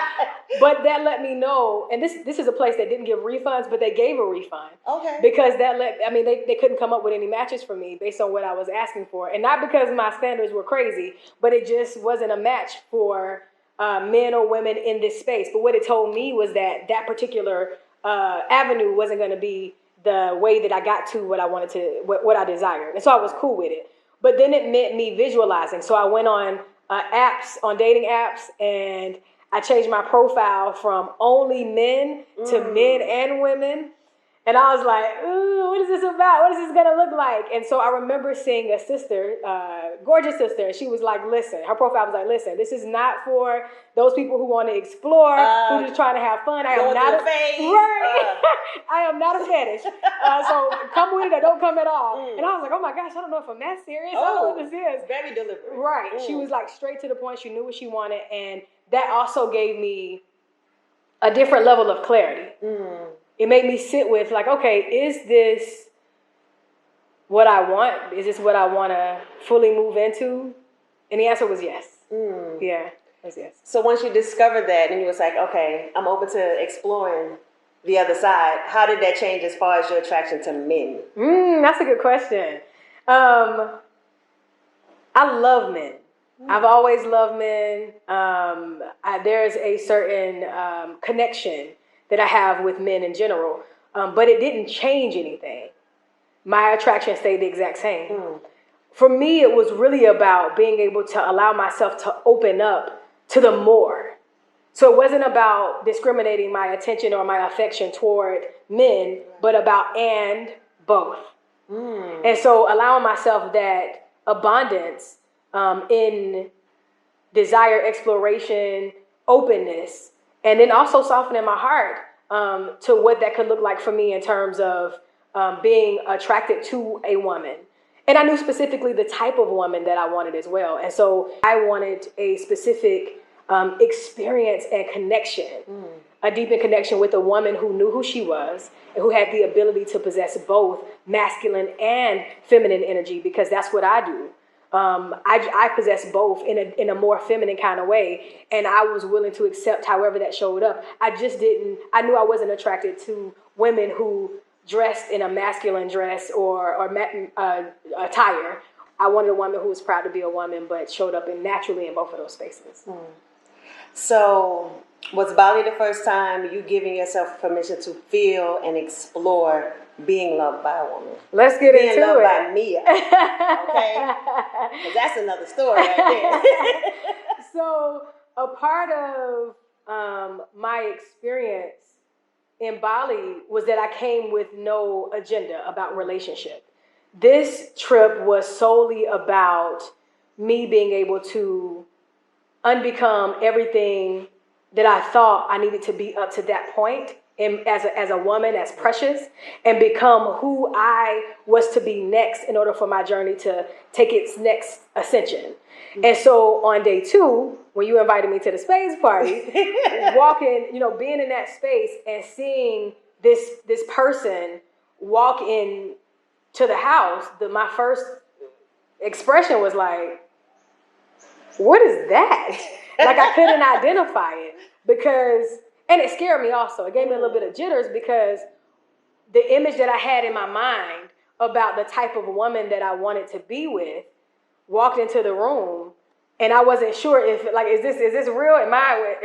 But that let me know, and this is a place that didn't give refunds, but they gave a refund. Okay. Because they couldn't come up with any matches for me based on what I was asking for. And not because my standards were crazy, but it just wasn't a match for men or women in this space. But what it told me was that particular avenue wasn't going to be the way that I got to what I wanted to, what I desired. And so I was cool with it. But then it meant me visualizing. So I went on dating apps, and I changed my profile from only men to men and women. And I was like, ooh, what is this about? What is this going to look like? And so I remember seeing a sister, gorgeous sister, and she was like, listen, her profile was like, listen, this is not for those people who want to explore, who just trying to have fun. I am not a phase. Right. I am not a fetish. So come with it or don't come at all. And I was like, oh my gosh, I don't know if I'm that serious. I don't know what this is. Very deliberate. Right. She was like straight to the point. She knew what she wanted. And that also gave me a different level of clarity. It made me sit with like, okay, is this what I want? Is this what I want to fully move into? And the answer was yes. Yeah, it was yes. So once you discovered that and you was like, okay, I'm open to exploring the other side, how did that change as far as your attraction to men? That's a good question. I love men. I've always loved men. There's a certain connection that I have with men in general, but it didn't change anything. My attraction stayed the exact same. For me, it was really about being able to allow myself to open up to the more. So it wasn't about discriminating my attention or my affection toward men, but about and both. And so allowing myself that abundance in desire, exploration, openness, and then also softening my heart to what that could look like for me in terms of being attracted to a woman. And I knew specifically the type of woman that I wanted as well. And so I wanted a specific experience and connection, a deepened connection with a woman who knew who she was and who had the ability to possess both masculine and feminine energy, because that's what I do. I possess both in a more feminine kind of way, and I was willing to accept however that showed up. I knew I wasn't attracted to women who dressed in a masculine dress or attire. I wanted a woman who was proud to be a woman, but showed up naturally in both of those spaces. So was Bali the first time you giving yourself permission to feel and explore being loved by a woman? Let's get into it. Being loved by Mia. Okay? Because that's another story right there. So a part of my experience in Bali was that I came with no agenda about relationship. This trip was solely about me being able to unbecome everything that I thought I needed to be up to that point as a woman, as precious, and become who I was to be next in order for my journey to take its next ascension. And so on day 2, when you invited me to the space party, walking, being in that space and seeing this person walk in to the house, my first expression was like, what is that? Like, I couldn't identify it and it scared me also. It gave me a little bit of jitters because the image that I had in my mind about the type of woman that I wanted to be with walked into the room, and I wasn't sure if, like, is this real?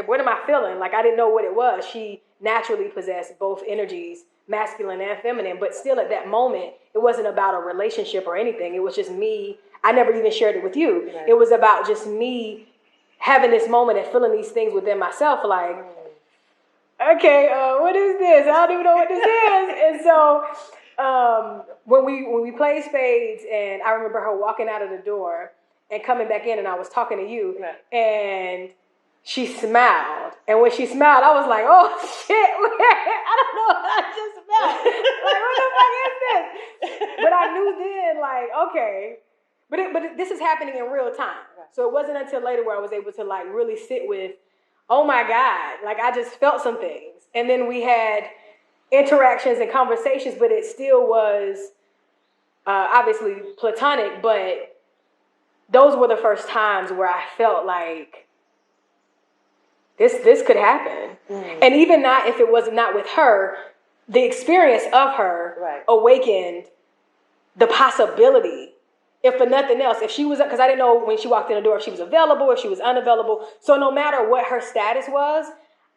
What am I feeling? Like, I didn't know what it was. She naturally possessed both energies, masculine and feminine, but still at that moment, it wasn't about a relationship or anything. It was just me. I never even shared it with you. Right. It was about just me having this moment and feeling these things within myself, like, okay, what is this? I don't even know what this is. And so when we played spades, and I remember her walking out of the door and coming back in, and I was talking to you, right. And she smiled. And when she smiled, I was like, oh, shit, I don't know what I just smelled. Like, what the fuck is this? But I knew then, like, okay. But this is happening in real time. So it wasn't until later where I was able to, like, really sit with, oh, my God, like, I just felt some things. And then we had interactions and conversations, but it still was obviously platonic, but those were the first times where I felt like this could happen. Mm. And even not if it was not with her, the experience of her right. awakened the possibility, if for nothing else, if she was, because I didn't know when she walked in the door if she was available, if she was unavailable. So no matter what her status was,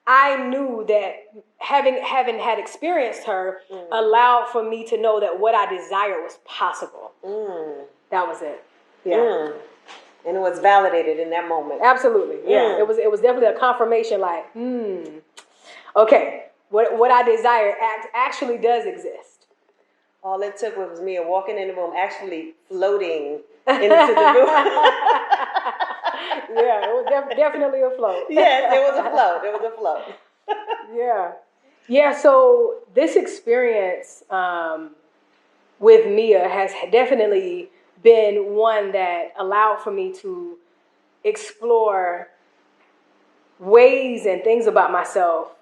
I knew that having had experienced her allowed for me to know that what I desired was possible. Mm. That was it. Yeah. Mm. And it was validated in that moment. Absolutely. Yeah. It was definitely a confirmation, like, okay, what I desire actually does exist. All it took was me walking in the room, actually floating into the room. Yeah, it was definitely a float. Yes, it was a float. It was a float. Yeah. Yeah, so this experience with Mia has definitely been one that allowed for me to explore ways and things about myself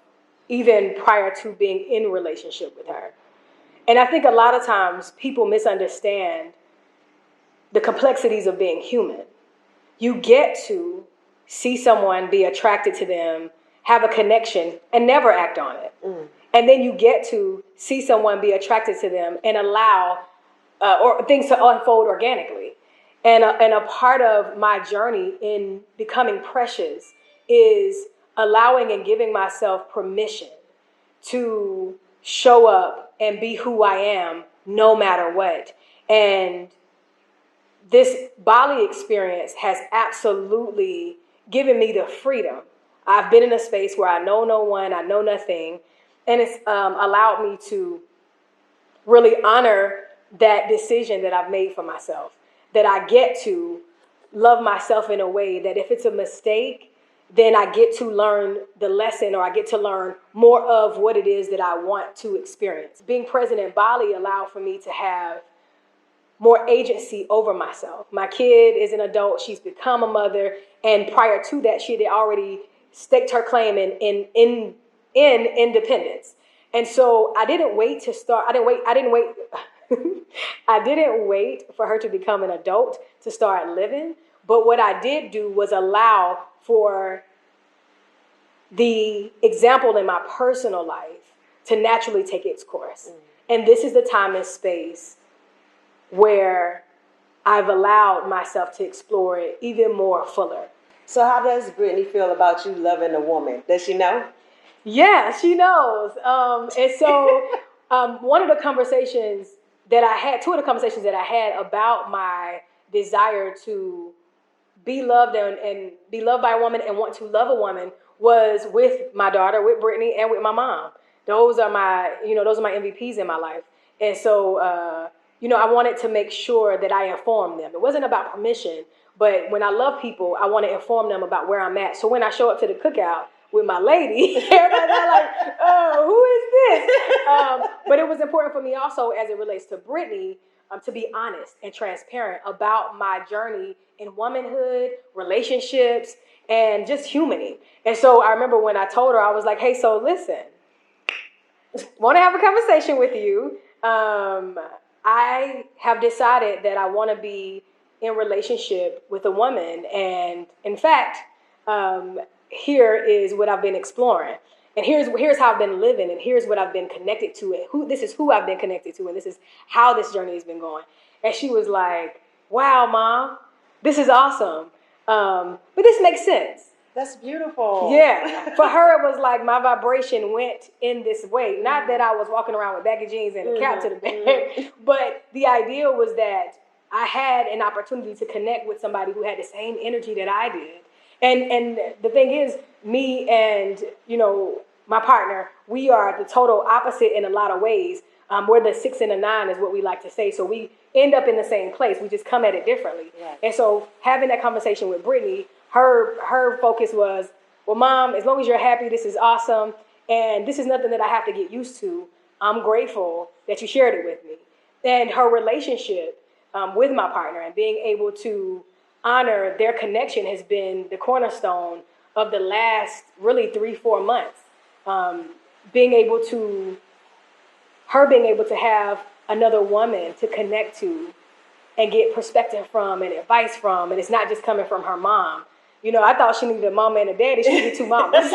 even prior to being in relationship with her. And I think a lot of times people misunderstand the complexities of being human. You get to see someone, be attracted to them, have a connection, and never act on it. Mm. And then you get to see someone, be attracted to them, and allow or things to unfold organically. And a part of my journey in becoming precious is allowing and giving myself permission to show up and be who I am no matter what. And this Bali experience has absolutely given me the freedom. I've been in a space where I know no one, I know nothing, and it's allowed me to really honor that decision that I've made for myself, that I get to love myself in a way that if it's a mistake, then I get to learn the lesson, or I get to learn more of what it is that I want to experience. Being present in Bali allowed for me to have more agency over myself. My kid is an adult. She's become a mother. And prior to that, she had already staked her claim in independence. And so I didn't wait to start. I didn't wait. I didn't wait for her to become an adult to start living. But what I did do was allow for the example in my personal life to naturally take its course. And this is the time and space where I've allowed myself to explore it even more fuller. So how does Brittany feel about you loving a woman? Does she know? Yeah, she knows. And so one of the conversations that I had, two of the conversations that I had about my desire to be loved and be loved by a woman and want to love a woman was with my daughter, with Brittany, and with my mom. Those are my MVPs in my life. And so, I wanted to make sure that I informed them. It wasn't about permission, but when I love people, I want to inform them about where I'm at. So when I show up to the cookout, with my lady. Everybody's like, oh, who is this? But it was important for me also as it relates to Brittany to be honest and transparent about my journey in womanhood, relationships, and just humaning. And so I remember when I told her, I was like, hey, so listen, want to have a conversation with you. I have decided that I want to be in relationship with a woman. And in fact, here is what I've been exploring. And here's how I've been living, and here's what I've been connected to, and this is who I've been connected to, and this is how this journey has been going. And she was like, wow, Mom, this is awesome. But this makes sense. That's beautiful. Yeah. For her, it was like my vibration went in this way. Not that I was walking around with baggy jeans and a cap to the back, but the idea was that I had an opportunity to connect with somebody who had the same energy that I did. And the thing is, me and, my partner, we are the total opposite in a lot of ways. We're the 6 and a 9 is what we like to say. So we end up in the same place. We just come at it differently. Right. And so having that conversation with Brittany, her focus was, well, Mom, as long as you're happy, this is awesome. And this is nothing that I have to get used to. I'm grateful that you shared it with me. And her relationship with my partner and being able to honor their connection has been the cornerstone of the last really 3-4 months. Being able to have another woman to connect to and get perspective from and advice from, and it's not just coming from her mom. I thought she needed a mama and a daddy. She needed 2 mamas.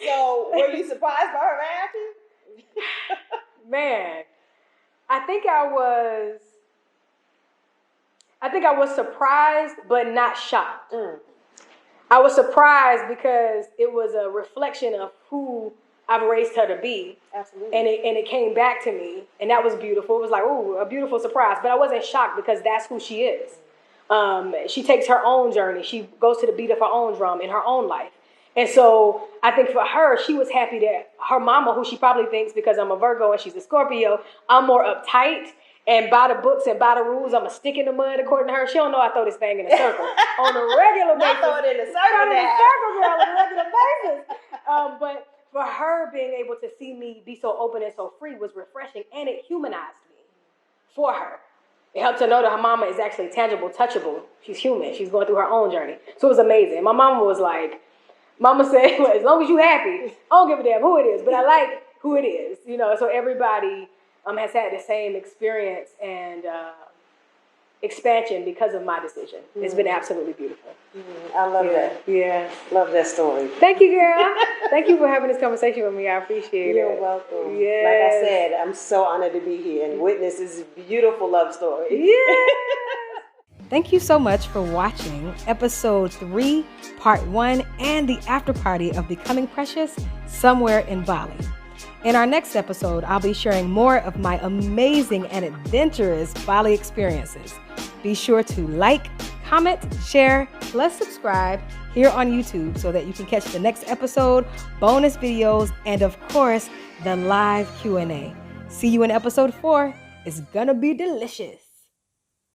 So, were you surprised by her reaction? Man, I think I was surprised, but not shocked. I was surprised because it was a reflection of who I've raised her to be. Absolutely. And it came back to me, and that was beautiful. It was like, ooh, a beautiful surprise. But I wasn't shocked because that's who she is. She takes her own journey. She goes to the beat of her own drum in her own life. And so I think for her, she was happy that her mama, who she probably thinks because I'm a Virgo and she's a Scorpio, I'm more uptight and by the books and by the rules, I'm a stick in the mud according to her. She don't know I throw this thing in a circle on a regular basis. Not throw it in a circle. Throw it in a circle, girl, on a regular basis. But for her being able to see me be so open and so free was refreshing, and it humanized me for her. It helped her know that her mama is actually tangible, touchable. She's human. She's going through her own journey. So it was amazing. My mama was like, Mama said, well, as long as you happy, I don't give a damn who it is, but I like who it is. So everybody has had the same experience and expansion because of my decision. It's been absolutely beautiful. I love that. Yeah. Love that story. Thank you, girl. Thank you for having this conversation with me. I appreciate it. You're welcome. Yes. Like I said, I'm so honored to be here and witness this beautiful love story. Yeah. Thank you so much for watching episode 3, part 1, and the after party of Becoming Precious somewhere in Bali. In our next episode, I'll be sharing more of my amazing and adventurous Bali experiences. Be sure to like, comment, share, plus subscribe here on YouTube so that you can catch the next episode, bonus videos, and of course, the live Q&A. See you in episode 4. It's gonna be delicious.